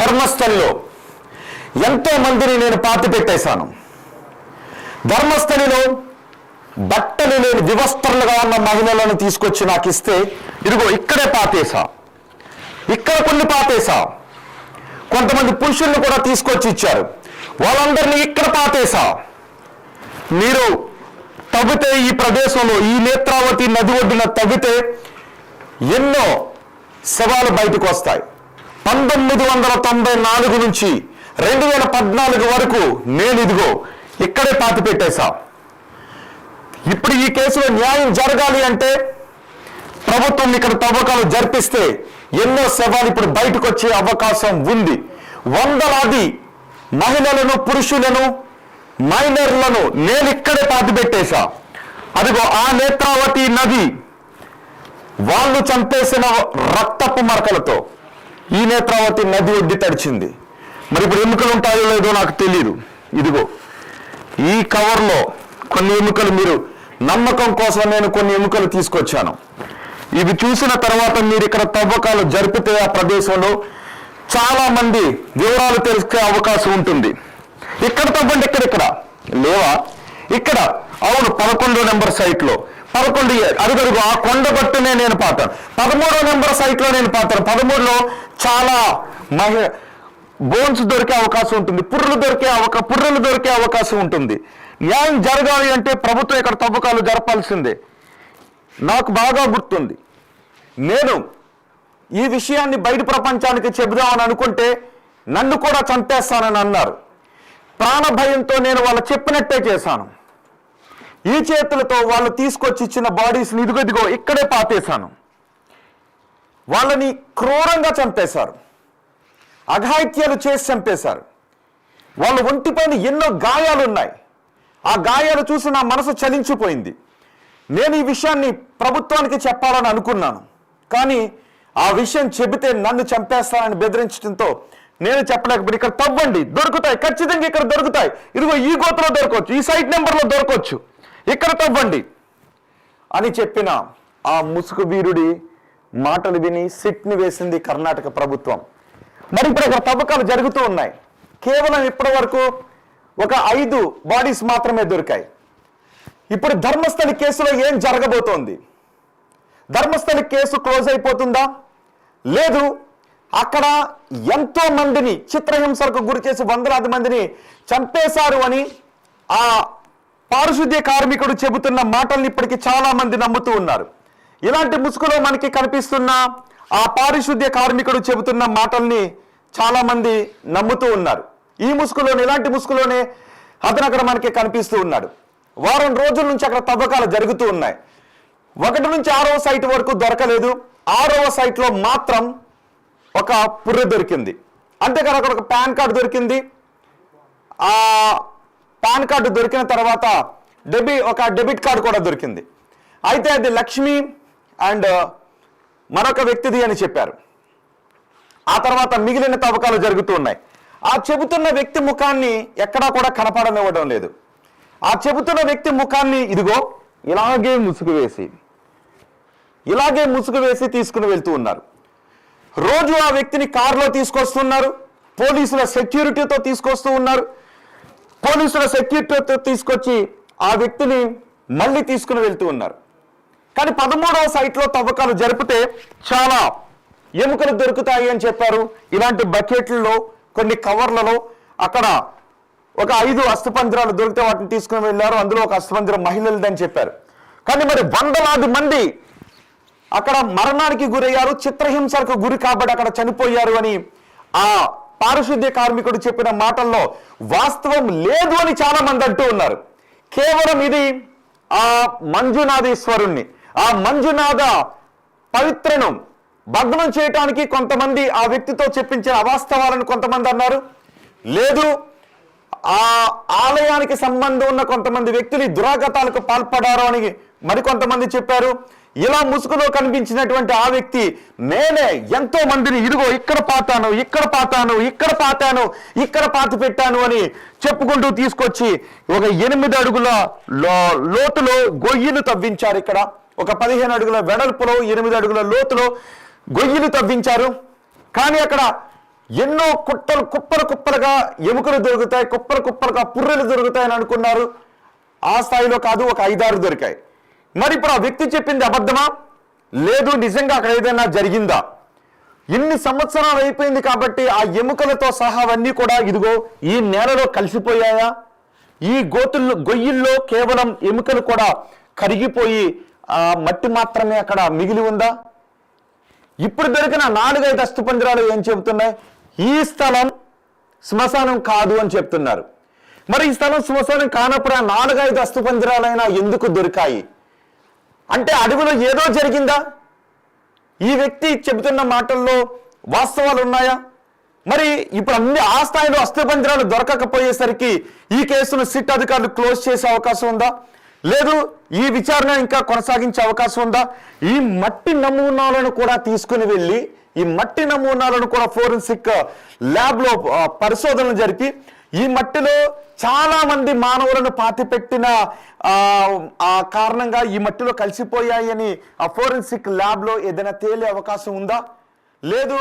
ధర్మస్థలిలో ఎంతో మందిని నేను పాతి పెట్టేశాను. ధర్మస్థలిలో బట్టలు లేని వివస్త్రలుగా ఉన్న మహిళలను తీసుకొచ్చి నాకు ఇస్తే, ఇదిగో ఇక్కడే పాతేశా, ఇక్కడ కొన్ని పాతేశా. కొంతమంది పురుషుల్ని కూడా తీసుకొచ్చి ఇచ్చారు, వాళ్ళందరినీ ఇక్కడ పాతేశా. మీరు తవ్వితే ఈ ప్రదేశంలో, ఈ నేత్రావతి నది ఒడ్డున తవ్వితే ఎన్నో శవాలు బయటకు వస్తాయి. 1994 నుంచి 2014 వరకు నేను ఇదిగో ఇక్కడే పాతి పెట్టేశా. ఇప్పుడు ఈ కేసులో న్యాయం జరగాలి అంటే ప్రభుత్వం ఇక్కడ తవ్వకాలు జరిపిస్తే ఎన్నో శవాలు ఇప్పుడు బయటకు వచ్చే అవకాశం ఉంది. వందలాది మహిళలను, పురుషులను, మైనర్లను నేను ఇక్కడే పాతి పెట్టేశా. అదిగో ఆ నేత్రావతి నది వాళ్ళు చంపేసిన రక్తపు మరకలతో ఈ నేత్రావతి నది ఒడ్డి తడిచింది. మరి ఇప్పుడు ఎముకలు ఉంటాయో లేదో నాకు తెలియదు. ఇదిగో ఈ కవర్లో కొన్ని ఎముకలు, మీరు నమ్మకం కోసం నేను కొన్ని ఎముకలు తీసుకొచ్చాను. ఇవి చూసిన తర్వాత మీరు ఇక్కడ తవ్వకాలు జరిపితే ఆ ప్రదేశంలో చాలా మంది వివరాలు తెలుసుకునే అవకాశం ఉంటుంది. ఇక్కడ తవ్వండి, ఇక్కడ లేవా? ఇక్కడ అవును, 11వ నెంబర్ సైట్లో 11 అడుగు ఆ కొండగట్టునే నేను పాతాను. 13వ నెంబర్ సైట్లో నేను పాతాను. 13లో చాలా బోన్స్ దొరికే అవకాశం ఉంటుంది, పుర్రెలు దొరికే అవకాశం ఉంటుంది. న్యాయం జరగాలి అంటే ప్రభుత్వం ఇక్కడ తవ్వకాలు జరపాల్సిందే. నాకు బాగా గుర్తుంది, నేను ఈ విషయాన్ని బయట ప్రపంచానికి చెబుదామని అనుకుంటే నన్ను కూడా చంపేస్తానని అన్నారు. ప్రాణ భయంతో నేను వాళ్ళు చెప్పినట్టే చేశాను. ఈ చేతులతో వాళ్ళు తీసుకొచ్చి ఇచ్చిన బాడీస్ని ఇదిగో ఇక్కడే పాతేశాను. వాళ్ళని క్రూరంగా చంపేశారు, అఘాయిత్యాలు చేసి చంపేశారు. వాళ్ళ ఒంటిపైన ఎన్నో గాయాలున్నాయి. ఆ గాయాలు చూసి నా మనసు చలించిపోయింది. నేను ఈ విషయాన్ని ప్రభుత్వానికి చెప్పాలని అనుకున్నాను, కానీ ఆ విషయం చెబితే నన్ను చంపేస్తానని బెదిరించడంతో నేను చెప్పలేకపోతే, ఇక్కడ తవ్వండి, దొరుకుతాయి, ఖచ్చితంగా ఇక్కడ దొరుకుతాయి, ఇదిగో ఈ గోతులో దొరకవచ్చు, ఈ సైట్ నెంబర్లో దొరకవచ్చు, ఇక్కడ తవ్వండి అని చెప్పిన ఆ ముసుగు వీరుడి మాటలు విని సిట్ని వేసింది కర్ణాటక ప్రభుత్వం. మరి ఇప్పుడు ఇక్కడ తవ్వకాలు జరుగుతూ ఉన్నాయి. కేవలం ఇప్పటి వరకు ఒక 5 బాడీస్ మాత్రమే దొరికాయి. ఇప్పుడు ధర్మస్థలి కేసులో ఏం జరగబోతోంది? ధర్మస్థలి కేసు క్లోజ్ అయిపోతుందా? లేదు, అక్కడ ఎంతో మందిని చిత్రహింసలకు గురి చేసి వందలాది మందిని చంపేశారు అని ఆ పారిశుద్ధ్య కార్మికుడు చెబుతున్న మాటల్ని ఇప్పటికీ చాలా మంది నమ్ముతూ ఉన్నారు. ఇలాంటి ముసుగులో మనకి కనిపిస్తున్న ఆ పారిశుద్ధ్య కార్మికుడు చెబుతున్న మాటల్ని చాలా మంది నమ్ముతూ ఉన్నారు. ఈ ముసుగులోనే, ఇలాంటి ముసుగులోనే అతను అక్కడ మనకి కనిపిస్తూ ఉన్నాడు. వారం రోజుల నుంచి అక్కడ తవ్వకాలు జరుగుతూ ఉన్నాయి. 1 నుంచి 6వ సైట్ వరకు దొరకలేదు. 6వ సైట్లో మాత్రం ఒక పుర్రె దొరికింది. అంతేకాదు అక్కడ ఒక పాన్ కార్డు దొరికింది. ఆ పాన్ కార్డు దొరికిన తర్వాత ఒక డెబిట్ కార్డు కూడా దొరికింది. అయితే అది లక్ష్మి అండ్ మరొక వ్యక్తిది అని చెప్పారు. ఆ తర్వాత మిగిలిన తవ్వకాలు జరుగుతూ ఉన్నాయి. ఆ చెబుతున్న వ్యక్తి ముఖాన్ని ఎక్కడా కూడా కనపడనివ్వడం లేదు. ఆ చెబుతున్న వ్యక్తి ముఖాన్ని ఇదిగో ఇలాగే ముసుగు వేసి తీసుకుని వెళ్తూ ఉన్నారు. రోజు ఆ వ్యక్తిని కారులో తీసుకొస్తున్నారు, పోలీసుల సెక్యూరిటీతో తీసుకొస్తూ ఉన్నారు. పోలీసుల సెక్యూరిటీతో తీసుకొచ్చి ఆ వ్యక్తిని మళ్ళీ తీసుకుని వెళ్తూ ఉన్నారు. కానీ 13వ సైట్లో తవ్వకాలు జరిపితే చాలా ఎముకలు దొరుకుతాయి అని చెప్పారు. ఇలాంటి బకెట్లలో, కొన్ని కవర్లలో అక్కడ ఒక 5 అస్థిపంజరాలు దొరికితే వాటిని తీసుకుని వెళ్ళారు. అందులో ఒక అస్థిపంజరం మహిళలదని చెప్పారు. కానీ మరి వందలాది మంది అక్కడ మరణానికి గురయ్యారు, చిత్రహింసలకు గురి కాబట్టి అక్కడ చనిపోయారు అని ఆ పారిశుద్ధ్య కార్మికుడు చెప్పిన మాటల్లో వాస్తవం లేదు అని చాలా మంది అంటూ ఉన్నారు. కేవలం ఇది ఆ మంజునాథేశ్వరుణ్ణి, ఆ మంజునాథ పవిత్రను భగ్నం చేయటానికి కొంతమంది ఆ వ్యక్తితో చెప్పించిన అవాస్తవాలను కొంతమంది అన్నారు. లేదు, ఆ ఆలయానికి సంబంధం ఉన్న కొంతమంది వ్యక్తులు దురాగతాలకు పాల్పడారు అని మరికొంతమంది చెప్పారు. ఇలా ముసుగులో కనిపించినటువంటి ఆ వ్యక్తి నేనే ఎంతో మందిని ఇదిగో ఇక్కడ పాతాను, ఇక్కడ పాతి పెట్టాను అని చెప్పుకుంటూ తీసుకొచ్చి ఒక 8 అడుగుల లోతులో గొయ్యిలు తవ్వించారు. ఇక్కడ ఒక 15 అడుగుల వెడల్పులో 8 అడుగుల లోతులో గొయ్యిలు తవ్వించారు. కానీ అక్కడ ఎన్నో కుప్పలుగా ఎముకలు దొరుకుతాయి, కుప్పలుగా పుర్రెలు దొరుకుతాయని అనుకున్నారు. ఆ స్థాయిలో కాదు, ఒక 5-6 దొరికాయి. మరి ఇప్పుడు ఆ వ్యక్తి చెప్పింది అబద్ధమా, లేదు నిజంగా అక్కడ ఏదైనా జరిగిందా? ఇన్ని సంవత్సరాలు అయిపోయింది కాబట్టి ఆ ఎముకలతో సహా అవన్నీ కూడా ఇదిగో ఈ నేలలో కలిసిపోయాయా? ఈ గొయ్యిల్లో కేవలం ఎముకలు కూడా కరిగిపోయి ఆ మట్టి మాత్రమే అక్కడ మిగిలి ఉందా? ఇప్పుడు దొరికిన 4-5 అస్థిపంజరాలు ఏం చెబుతున్నాయి? ఈ స్థలం శ్మశానం కాదు అని చెప్తున్నారు. మరి ఈ స్థలం శ్మశానం కానప్పుడు ఆ 4-5 అస్థిపంజరాలైనా ఎందుకు దొరికాయి? అంటే అడవిలో ఏదో జరిగిందా? ఈ వ్యక్తి చెబుతున్న మాటల్లో వాస్తవాలు ఉన్నాయా? మరి ఇప్పుడు అన్ని ఆ స్థాయిలో అస్థిపంజరాలు దొరకకపోయేసరికి ఈ కేసును సిట్ అధికారులు క్లోజ్ చేసే అవకాశం ఉందా? లేదు ఈ విచారణ ఇంకా కొనసాగించే అవకాశం ఉందా? ఈ మట్టి నమూనాలను కూడా తీసుకుని వెళ్ళి ఈ మట్టి నమూనాలను కూడా ఫోరెన్సిక్ ల్యాబ్లో పరిశోధనలు జరిపి ఈ మట్టిలో చాలా మంది మానవులను పాతిపెట్టిన ఆ కారణంగా ఈ మట్టిలో కలిసిపోయాయని ఆ ఫోరెన్సిక్ ల్యాబ్లో ఏదైనా తేలే అవకాశం ఉందా? లేదు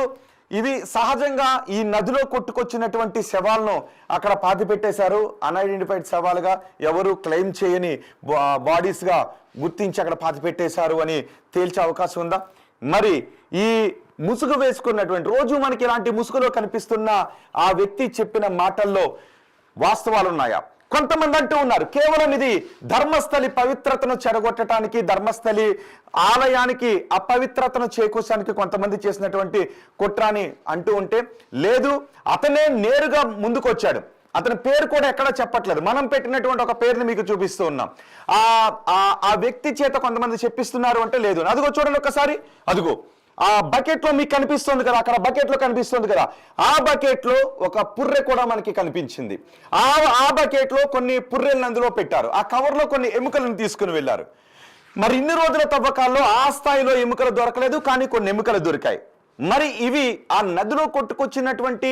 ఇవి సహజంగా ఈ నదిలో కొట్టుకొచ్చినటువంటి శవాలను అక్కడ పాతిపెట్టేశారు, అన్ఐడెంటిఫైడ్ శవాలుగా ఎవరు క్లెయిమ్ చేయని బాడీస్గా గుర్తించి అక్కడ పాతిపెట్టేశారు అని తేల్చే అవకాశం ఉందా? మరి ఈ ముసుగు వేసుకున్నటువంటి రోజు మనకి ఇలాంటి ముసుగులో కనిపిస్తున్న ఆ వ్యక్తి చెప్పిన మాటల్లో వాస్తవాలు ఉన్నాయా? కొంతమంది అంటూ ఉన్నారు కేవలం ఇది ధర్మస్థలి పవిత్రతను చెడగొట్టడానికి, ధర్మస్థలి ఆలయానికి అపవిత్రతను చేకూర్చడానికి కొంతమంది చేసినటువంటి కుట్రాని అంటూ ఉంటే, లేదు అతనే నేరుగా ముందుకు వచ్చాడు. అతని పేరు కూడా ఎక్కడా చెప్పట్లేదు, మనం పెట్టినటువంటి ఒక పేరుని మీకు చూపిస్తూ ఉన్నాం. ఆ వ్యక్తి చేత కొంతమంది చెప్పిస్తున్నారు అంటే లేదు. అదిగో చూడండి ఒక్కసారి, అదిగో ఆ బకెట్ లో మీకు కనిపిస్తుంది కదా, అక్కడ బకెట్ లో కనిపిస్తుంది కదా, ఆ బకెట్ లో ఒక పుర్రె కూడా మనకి కనిపించింది. ఆ బకెట్ లో కొన్ని పుర్రెలను అందులో పెట్టారు, ఆ కవర్ లో కొన్ని ఎముకలను తీసుకుని వెళ్ళారు. మరి ఇన్ని రోజుల తవ్వకాల్లో ఆ స్థాయిలో ఎముకలు దొరకలేదు, కానీ కొన్ని ఎముకలు దొరికాయి. మరి ఇవి ఆ నదిలో కొట్టుకొచ్చినటువంటి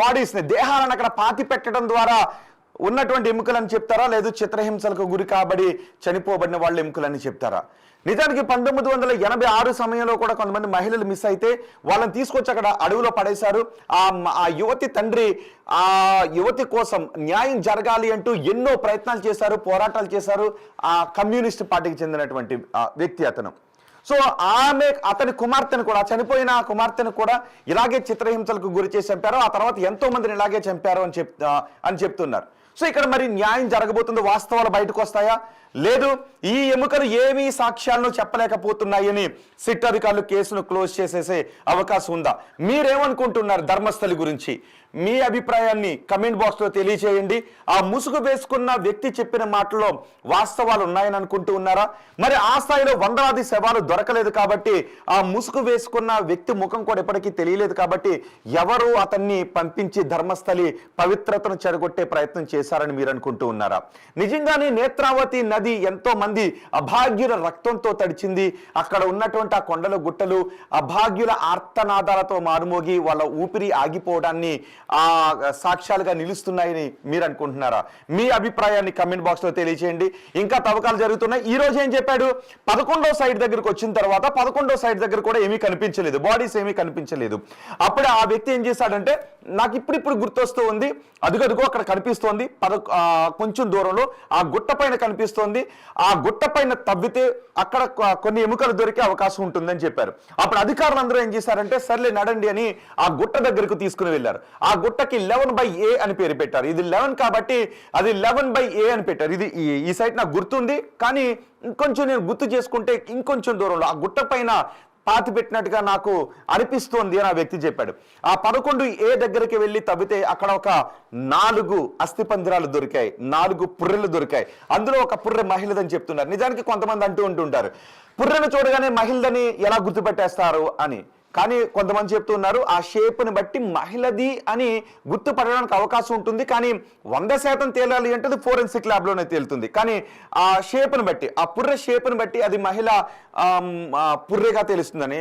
బాడీస్ ని, దేహాలను అక్కడ పాతి పెట్టడం ద్వారా ఉన్నటువంటి ఎముకలని చెప్తారా, లేదు చిత్రహింసలకు గురి కాబడి చనిపోబడిన వాళ్ళ ఎముకలని చెప్తారా? నిజానికి 1986 సమయంలో కూడా కొంతమంది మహిళలు మిస్ అయితే వాళ్ళని తీసుకొచ్చి అక్కడ అడవిలో పడేశారు. ఆ యువతి తండ్రి ఆ యువతి కోసం న్యాయం జరగాలి అంటూ ఎన్నో ప్రయత్నాలు చేశారు, పోరాటాలు చేశారు. ఆ కమ్యూనిస్ట్ పార్టీకి చెందినటువంటి వ్యక్తి అతను. సో అతని కుమార్తెను కూడా, చనిపోయిన కుమార్తెను కూడా ఇలాగే చిత్రహింసలకు గురి చేసి చంపారు. ఆ తర్వాత ఎంతో మందిని ఇలాగే చంపారు అని చెప్తున్నారు. సో ఇక్కడ మరి న్యాయం జరగబోతుందో, వాస్తవాలు బయటకు వస్తాయా? లేదు ఈ ఎముకలు ఏమీ సాక్ష్యాలను చెప్పలేకపోతున్నాయని సిట్ అధికారులు కేసును క్లోజ్ చేసేసే అవకాశం ఉందా? మీరేమనుకుంటున్నారు ధర్మస్థలి గురించి? మీ అభిప్రాయాన్ని కమెంట్ బాక్స్ లో తెలియజేయండి. ఆ ముసుగు వేసుకున్న వ్యక్తి చెప్పిన మాటలో వాస్తవాలు ఉన్నాయని అనుకుంటూ ఉన్నారా? మరి ఆ స్థాయిలో వందలాది శవాలు దొరకలేదు కాబట్టి, ఆ ముసుగు వేసుకున్న వ్యక్తి ముఖం కూడా ఎప్పటికీ తెలియలేదు కాబట్టి ఎవరు అతన్ని పంపించి ధర్మస్థలి పవిత్రతను చెడగొట్టే ప్రయత్నం చేశారని మీరు అనుకుంటూ ఉన్నారా? నిజంగానే నేత్రావతి నది ఎంతో మంది అభాగ్యుల రక్తంతో తడిచింది. అక్కడ ఉన్నటువంటి ఆ కొండల గుట్టలు అభాగ్యుల ఆర్తనాదాలతో మారుమోగి వాళ్ళ ఊపిరి ఆగిపోవడాన్ని ఆ సాక్ష్యాలుగా నిలుస్తున్నాయని మీరు అనుకుంటున్నారా? మీ అభిప్రాయాన్ని కమెంట్ బాక్స్ లో తెలియజేయండి. ఇంకా తవ్వకాలు జరుగుతున్నాయి. ఈ రోజు ఏం చెప్పాడు? 11వ సైట్ దగ్గరకు వచ్చిన తర్వాత 11వ సైట్ దగ్గర కూడా ఏమీ కనిపించలేదు, బాడీస్ ఏమీ కనిపించలేదు. అప్పుడే ఆ వ్యక్తి ఏం చేశాడంటే, నాకు ఇప్పుడు గుర్తొస్తూ ఉంది, అదుగదుగో అక్కడ కనిపిస్తోంది, కొంచెం దూరంలో ఆ గుట్ట పైన కనిపిస్తోంది, ఆ గుట్ట పైన తవ్వితే అక్కడ కొన్ని ఎముకలు దొరికే అవకాశం ఉంటుందని చెప్పారు. అప్పుడు అధికారులు అందరూ ఏం చేశారంటే, సర్లే నడండి అని ఆ గుట్ట దగ్గరకు తీసుకుని వెళ్ళారు. ఆ గుట్టకి 11/A అని పేరు పెట్టారు. ఇది 11 కాబట్టి అది 11/A అని పెట్టారు. ఇది ఈ సైట్ నాకు గుర్తుంది, కానీ ఇంకొంచెం నేను గుర్తు చేసుకుంటే ఇంకొంచెం దూరంలో ఆ గుట్ట పైన పాతి పెట్టినట్టుగా నాకు అనిపిస్తోంది అని ఆ వ్యక్తి చెప్పాడు. ఆ 11A దగ్గరికి వెళ్ళి తవ్వితే అక్కడ ఒక 4 అస్థిపంజరాలు దొరికాయి, 4 పుర్రెలు దొరికాయి. అందులో ఒక పుర్రె మహిళదని చెప్తున్నారు. నిజానికి కొంతమంది అంటూ ఉంటుంటారు, పుర్రెను చూడగానే మహిళదని ఎలా గుర్తుపెట్టేస్తారు అని. కానీ కొంతమంది చెప్తున్నారు ఆ షేప్ని బట్టి మహిళది అని గుర్తుపడడానికి అవకాశం ఉంటుంది, కానీ 100% తేలాలి అంటే అది ఫోరెన్సిక్ ల్యాబ్లోనే తేలుతుంది. కానీ ఆ షేప్ని బట్టి, ఆ పుర్రె షేప్ని బట్టి అది మహిళ పుర్రెగా తెలుస్తుందని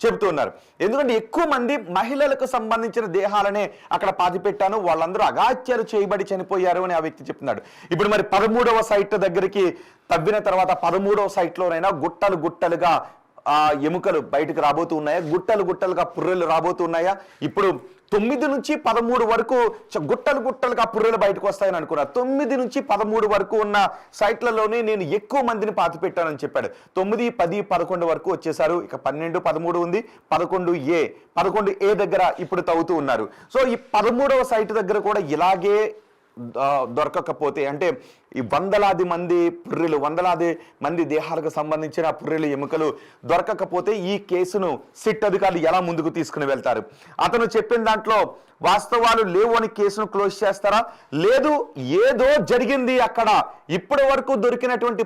చెబుతున్నారు. ఎందుకంటే ఎక్కువ మంది మహిళలకు సంబంధించిన దేహాలనే అక్కడ పాతిపెట్టాను, వాళ్ళందరూ అగాత్యాలు చేయబడి చనిపోయారు అని ఆ వ్యక్తి చెప్తున్నాడు. ఇప్పుడు మరి 13వ సైట్ దగ్గరికి తవ్విన తర్వాత 13వ సైట్లోనైనా గుట్టలుగా ఆ ఎముకలు బయటకు రాబోతూ ఉన్నాయా, గుట్టలు గుట్టలుగా పుర్రెలు రాబోతూ ఉన్నాయా? ఇప్పుడు 9 నుంచి 13 వరకు గుట్టలు గుట్టలుగా పుర్రెలు బయటకు వస్తాయని అనుకున్నా. 9 నుంచి 13 వరకు ఉన్న సైట్లలోనే నేను ఎక్కువ మందిని పాతి పెట్టానని చెప్పాడు. 9, 10, 11 వరకు వచ్చేసారు. ఇక 12, 13 ఉంది. 11A దగ్గర ఇప్పుడు తవ్వుతూ ఉన్నారు. సో ఈ 13వ సైట్ దగ్గర కూడా ఇలాగే దొరకకపోతే, అంటే ఈ వందలాది మంది పుర్రెలు, వందలాది మంది దేహాలకు సంబంధించిన పుర్రెలు ఎముకలు దొరకకపోతే ఈ కేసును సిట్ అధికారులు ఎలా ముందుకు తీసుకుని వెళ్తారు? అతను చెప్పిన దాంట్లో వాస్తవాలు లేవు అని కేసును క్లోజ్ చేస్తారా? లేదు, ఏదో జరిగింది అక్కడ, ఇప్పటి వరకు దొరికినటువంటి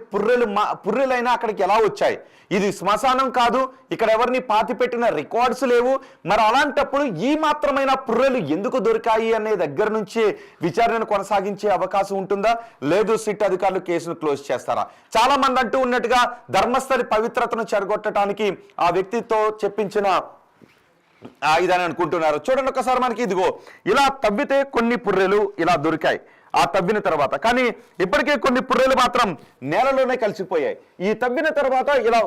పుర్రెలైనా అక్కడికి ఎలా వచ్చాయి? ఇది శ్మశానం కాదు, ఇక్కడ ఎవరిని పాతి పెట్టిన రికార్డ్స్ లేవు, మరి అలాంటప్పుడు ఈ మాత్రమైన పుర్రెలు ఎందుకు దొరికాయి అనే దగ్గర నుంచి విచారణను కొనసాగించే అవకాశం ఉంటుందా? లేదు, సిట్ అధికారులు కేసును క్లోజ్ చేస్తారా? చాలా మంది అంటూ ఉన్నట్టుగా ధర్మస్థలి పవిత్రతను చెడగొట్టడానికి ఆ వ్యక్తితో చెప్పించిన ఇదని అనుకుంటున్నారు. చూడండి ఒకసారి, మనకి ఇదిగో ఇలా తవ్వితే కొన్ని పుర్రెలు ఇలా దొరికాయి ఆ తవ్విన తర్వాత, కానీ ఇప్పటికే కొన్ని పుర్రెలు మాత్రం నేలలోనే కలిసిపోయాయి. ఈ తవ్విన తర్వాత ఇలా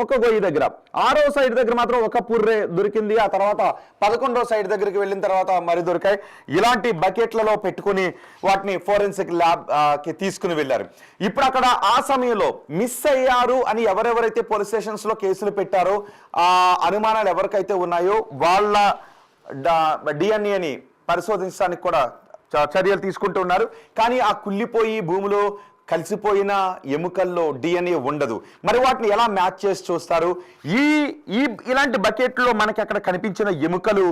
ఒక గొయ్యి దగ్గర 6వ సైడ్ దగ్గర మాత్రం ఒక పుర్రె దొరికింది. ఆ తర్వాత 11వ సైడ్ దగ్గరికి వెళ్ళిన తర్వాత మరి దొరికాయి. ఇలాంటి బకెట్లలో పెట్టుకుని వాటిని ఫోరెన్సిక్ ల్యాబ్ కి తీసుకుని వెళ్ళారు. ఇప్పుడు అక్కడ ఆ సమయంలో మిస్ అయ్యారు అని ఎవరెవరైతే పోలీస్ స్టేషన్స్ లో కేసులు పెట్టారో, ఆ అనుమానాలు ఎవరికైతే ఉన్నాయో వాళ్ళ డిఎన్ఏని పరిశోధించడానికి కూడా చర్యలు తీసుకుంటూ ఉన్నారు. కానీ ఆ కుళ్ళిపోయి భూమిలో కలిసిపోయిన ఎముకల్లో డిఎన్ఏ ఉండదు. మరి వాటిని ఎలా మ్యాచ్ చేసి చూస్తారు? ఇలాంటి బకెట్లో మనకి అక్కడ కనిపించిన ఎముకలు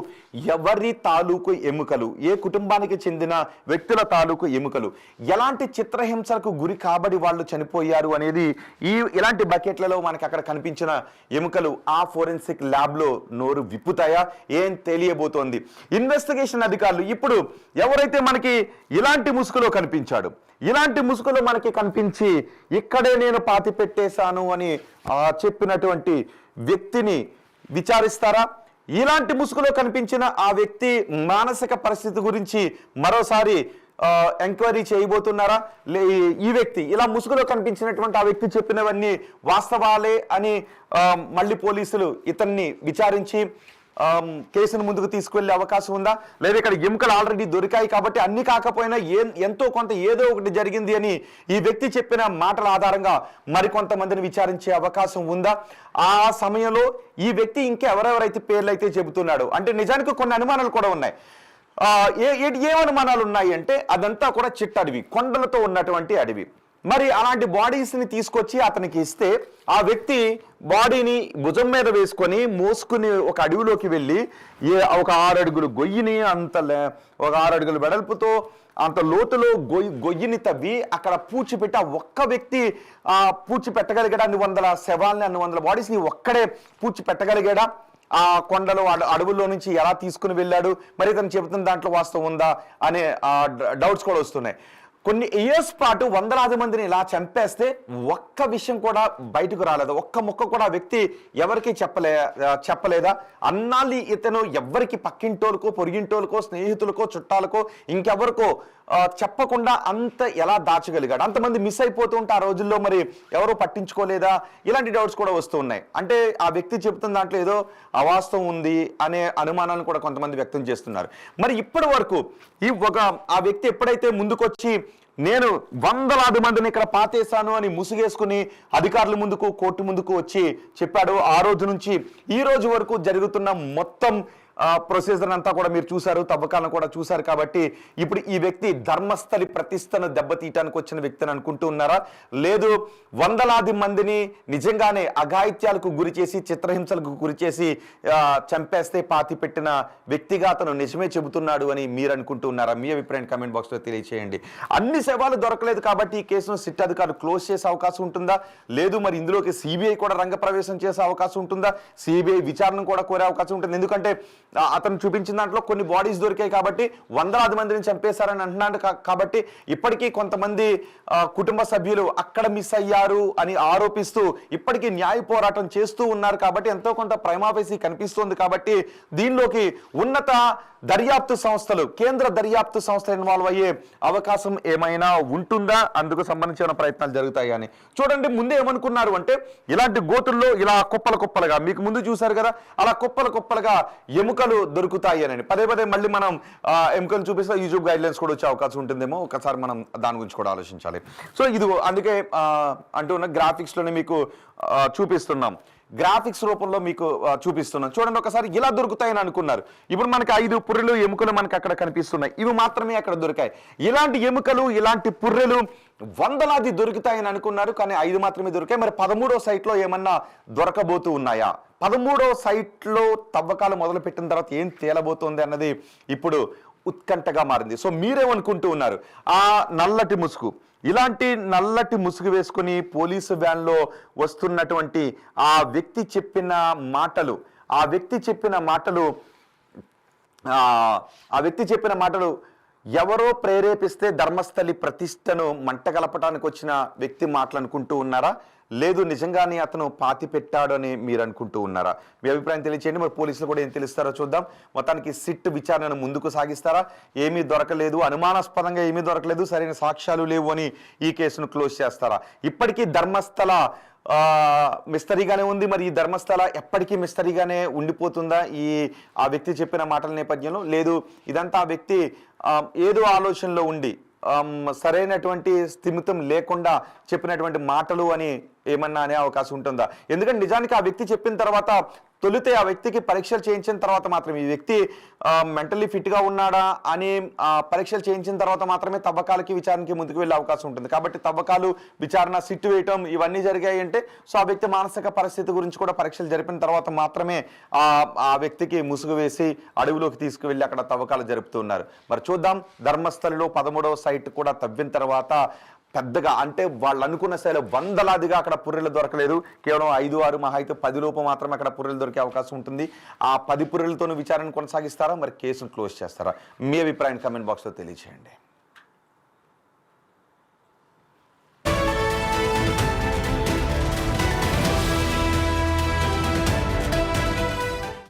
ఎవరి తాలూకు ఎముకలు, ఏ కుటుంబానికి చెందిన వ్యక్తుల తాలూకు ఎముకలు, ఎలాంటి చిత్రహింసలకు గురి కాబడి వాళ్ళు చనిపోయారు అనేది ఇలాంటి బకెట్లలో మనకి అక్కడ కనిపించిన ఎముకలు ఆ ఫోరెన్సిక్ ల్యాబ్లో నోరు విప్పుతాయా? ఏం తెలియబోతోంది? ఇన్వెస్టిగేషన్ అధికారులు ఇప్పుడు ఎవరైతే మనకి ఇలాంటి ముసుగులో కనిపించాడు, ఇలాంటి ముసుగులో మనకి కనిపించి ఇక్కడే నేను పాతి పెట్టేశాను అని చెప్పినటువంటి వ్యక్తిని విచారిస్తారా? ఇలాంటి ముసుగులో కనిపించిన ఆ వ్యక్తి మానసిక పరిస్థితి గురించి మరోసారి ఎంక్వైరీ చేయబోతున్నారా? ఈ వ్యక్తి ఇలా ముసుగులో కనిపించినటువంటి ఆ వ్యక్తి చెప్పినవన్నీ వాస్తవాలే అని మళ్ళీ పోలీసులు ఇతన్ని విచారించి కేసును ముందుకు తీసుకువెళ్ళే అవకాశం ఉందా? లేదా ఇక్కడ ఎముకలు ఆల్రెడీ దొరికాయి కాబట్టి అన్ని కాకపోయినా ఎంతో కొంత ఏదో ఒకటి జరిగింది అని ఈ వ్యక్తి చెప్పిన మాటల ఆధారంగా మరికొంతమందిని విచారించే అవకాశం ఉందా? ఆ సమయంలో ఈ వ్యక్తి ఇంకెవరెవరైతే పేర్లు అయితే చెబుతున్నాడు, అంటే నిజానికి కొన్ని అనుమానాలు కూడా ఉన్నాయి. ఏ అనుమానాలు ఉన్నాయి అంటే అదంతా కూడా చిట్ట అడవి, కొండలతో ఉన్నటువంటి అడవి. మరి అలాంటి బాడీస్ని తీసుకొచ్చి అతనికి ఇస్తే ఆ వ్యక్తి బాడీని భుజం మీద వేసుకొని మోసుకుని ఒక అడవిలోకి వెళ్ళి ఒక 6 అడుగులు గొయ్యిని ఒక 6 అడుగుల వెడల్పుతో అంత లోతులో గొయ్యిని తవ్వి అక్కడ పూడ్చిపెట్టి ఆ ఒక్క వ్యక్తి పూడ్చి పెట్టగలిగాడా? అన్ని వందల శవాల్ని, అన్ని వందల బాడీస్ని ఒక్కడే పూడ్చి పెట్టగలిగాడా? ఆ కొండలో అడవుల్లో నుంచి ఎలా తీసుకుని వెళ్ళాడు? మరి ఇతను చెబుతున్న దాంట్లో వాస్తవం ఉందా అనే డౌట్స్ కూడా వస్తున్నాయి. కొన్ని ఇయర్స్ పాటు వందలాది మందిని ఇలా చంపేస్తే ఒక్క విషయం కూడా బయటకు రాలేదు, ఒక్క ముక్క కూడా వ్యక్తి ఎవరికి చెప్పలేదా? అన్నాళ్ళు ఇతను ఎవరికి, పక్కింటోళ్ళకో, పొరిగింటోళ్ళకో, స్నేహితులకో, చుట్టాలకో, ఇంకెవరికో చెప్పకుండా అంత ఎలా దాచగలిగాడు? అంతమంది మిస్ అయిపోతూ ఉంటే ఆ రోజుల్లో మరి ఎవరో పట్టించుకోలేదా? ఇలాంటి డౌట్స్ కూడా వస్తూ ఉన్నాయి. అంటే ఆ వ్యక్తి చెబుతున్న దాంట్లో ఏదో అవాస్తవం ఉంది అనే అనుమానాన్ని కూడా కొంతమంది వ్యక్తం చేస్తున్నారు. మరి ఇప్పటి వరకు ఆ వ్యక్తి ఎప్పుడైతే ముందుకొచ్చి నేను వందలాది మందిని ఇక్కడ పాతేశాను అని ముసుగేసుకుని అధికారుల ముందుకు, కోర్టు ముందుకు వచ్చి చెప్పాడు, ఆ రోజు నుంచి ఈ రోజు వరకు జరుగుతున్న మొత్తం ప్రొసీజర్ అంతా కూడా మీరు చూశారు, తవ్వకాలను కూడా చూశారు. కాబట్టి ఇప్పుడు ఈ వ్యక్తి ధర్మస్థలి ప్రతిష్టను దెబ్బతీయటానికి వచ్చిన వ్యక్తిని అనుకుంటూ ఉన్నారా? లేదు, వందలాది మందిని నిజంగానే అఘాయిత్యాలకు గురి చేసి, చిత్రహింసలకు గురి చేసి చంపేస్తే పాతి పెట్టిన వ్యక్తిగా అతను నిజమే చెబుతున్నాడు అని మీరు అనుకుంటూ ఉన్నారా? మీ అభిప్రాయం కామెంట్ బాక్స్లో తెలియచేయండి. అన్ని శవాలు దొరకలేదు కాబట్టి ఈ కేసును సిట్ అధికారులు క్లోజ్ చేసే అవకాశం ఉంటుందా? లేదు, మరి ఇందులోకి సిబిఐ కూడా రంగప్రవేశం చేసే అవకాశం ఉంటుందా? సిబిఐ విచారణ కూడా కోరే అవకాశం ఉంటుంది. ఎందుకంటే అతను చూపించిన దాంట్లో కొన్ని బాడీస్ దొరికాయి కాబట్టి వందలాది మందిని చంపేశారని అంటున్నాడు. కాబట్టి ఇప్పటికీ కొంతమంది కుటుంబ సభ్యులు అక్కడ మిస్ అయ్యారు అని ఆరోపిస్తూ ఇప్పటికీ న్యాయ పోరాటం చేస్తూ ఉన్నారు. కాబట్టి ఎంతో కొంత ప్రైమా ఫేసి కనిపిస్తోంది. కాబట్టి దీనిలోకి ఉన్నత దర్యాప్తు సంస్థలు, కేంద్ర దర్యాప్తు సంస్థ ఇన్వాల్వ్ అయ్యే అవకాశం ఏమైనా ఉంటుందా, అందుకు సంబంధించిన ప్రయత్నాలు జరుగుతాయి అని. చూడండి, ముందే ఏమనుకున్నారు అంటే ఇలాంటి గోతుల్లో ఇలా కుప్పలుగా మీకు ముందు చూశారు కదా, అలా కుప్పలుగా ఎముకలు దొరుకుతాయి అని పదే పదే మళ్ళీ మనం ఎముకలు చూపిస్తే యూట్యూబ్ గైడ్ లైన్స్ కూడా వచ్చే అవకాశం ఉంటుందేమో, ఒకసారి మనం దాని గురించి కూడా ఆలోచించాలి. సో ఇది అందుకే అంటున్న గ్రాఫిక్స్ లోనే మీకు చూపిస్తున్నాం, గ్రాఫిక్స్ రూపంలో మీకు చూపిస్తున్నాం. చూడండి, ఒకసారి ఇలా దొరుకుతాయని అనుకున్నారు. ఇప్పుడు మనకి 5 పుర్రెలు ఎముకలు మనకి అక్కడ కనిపిస్తున్నాయి. ఇవి మాత్రమే అక్కడ దొరికాయి. ఇలాంటి ఎముకలు, ఇలాంటి పుర్రెలు వందలాది దొరుకుతాయని అనుకున్నారు, కానీ 5 మాత్రమే దొరికాయి. మరి 13వ సైట్లో ఏమన్నా దొరకబోతూ ఉన్నాయా? 13వ సైట్లో తవ్వకాలు మొదలు పెట్టిన తర్వాత ఏం తేలబోతోంది అన్నది ఇప్పుడు ఉత్కంఠగా మారింది. సో మీరేమనుకుంటూ ఉన్నారు? ఆ నల్లటి ముసుగు, ఇలాంటి నల్లటి ముసుగు వేసుకుని పోలీసు వ్యాన్లో వస్తున్నటువంటి ఆ వ్యక్తి చెప్పిన మాటలు ఎవరో ప్రేరేపిస్తే ధర్మస్థలి ప్రతిష్టను మంటగలపడానికి వచ్చిన వ్యక్తి మాటలు అనుకుంటూ ఉన్నారా? లేదు నిజంగానే అతను పాతి పెట్టాడు అని మీరు అనుకుంటూ ఉన్నారా? మీ అభిప్రాయం తెలియచేయండి. మరి పోలీసులు కూడా ఏం తెలుస్తారో చూద్దాం. మొత్తానికి సిట్ విచారణను ముందుకు సాగిస్తారా? ఏమీ దొరకలేదు, అనుమానాస్పదంగా ఏమీ దొరకలేదు, సరైన సాక్ష్యాలు లేవు అని ఈ కేసును క్లోజ్ చేస్తారా? ఇప్పటికీ ధర్మస్థల మిస్టరీగానే ఉంది. మరి ఈ ధర్మస్థల ఎప్పటికీ మిస్టరీగానే ఉండిపోతుందా ఆ వ్యక్తి చెప్పిన మాటల నేపథ్యంలో? లేదు, ఇదంతా ఆ వ్యక్తి ఏదో ఆలోచనలో ఉండి సరైనటువంటి స్థిమితం లేకుండా చెప్పినటువంటి మాటలు అని ఏమన్నా అనే అవకాశం ఉంటుందా? ఎందుకంటే నిజానికి ఆ వ్యక్తి చెప్పిన తర్వాత తొలితే ఆ వ్యక్తికి పరీక్షలు చేయించిన తర్వాత మాత్రమే ఈ వ్యక్తి మెంటల్లీ ఫిట్గా ఉన్నాడా అని పరీక్షలు చేయించిన తర్వాత మాత్రమే తవ్వకాలకి విచారణకి ముందుకు వెళ్ళే అవకాశం ఉంటుంది. కాబట్టి తవ్వకాలు, విచారణ, సిట్టు వేయటం ఇవన్నీ జరిగాయి అంటే సో ఆ వ్యక్తి మానసిక పరిస్థితి గురించి కూడా పరీక్షలు జరిపిన తర్వాత మాత్రమే ఆ వ్యక్తికి ముసుగు వేసి అడవిలోకి తీసుకువెళ్ళి అక్కడ తవ్వకాలు జరుపుతున్నారు. మరి చూద్దాం, ధర్మస్థలిలో 13వ సైట్ కూడా తవ్విన తర్వాత పెద్దగా అంటే వాళ్ళు అనుకున్న శైలి వందలాదిగా అక్కడ పుర్రెలు దొరకలేదు. కేవలం 5, 6 మహా అయితే 10 లోపు మాత్రమే అక్కడ పుర్రెలు దొరికే అవకాశం ఉంటుంది. ఆ 10 పుర్రెలతోనూ విచారణ కొనసాగిస్తారా? మరి కేసును క్లోజ్ చేస్తారా? మీ అభిప్రాయం కామెంట్ బాక్స్లో తెలియజేయండి.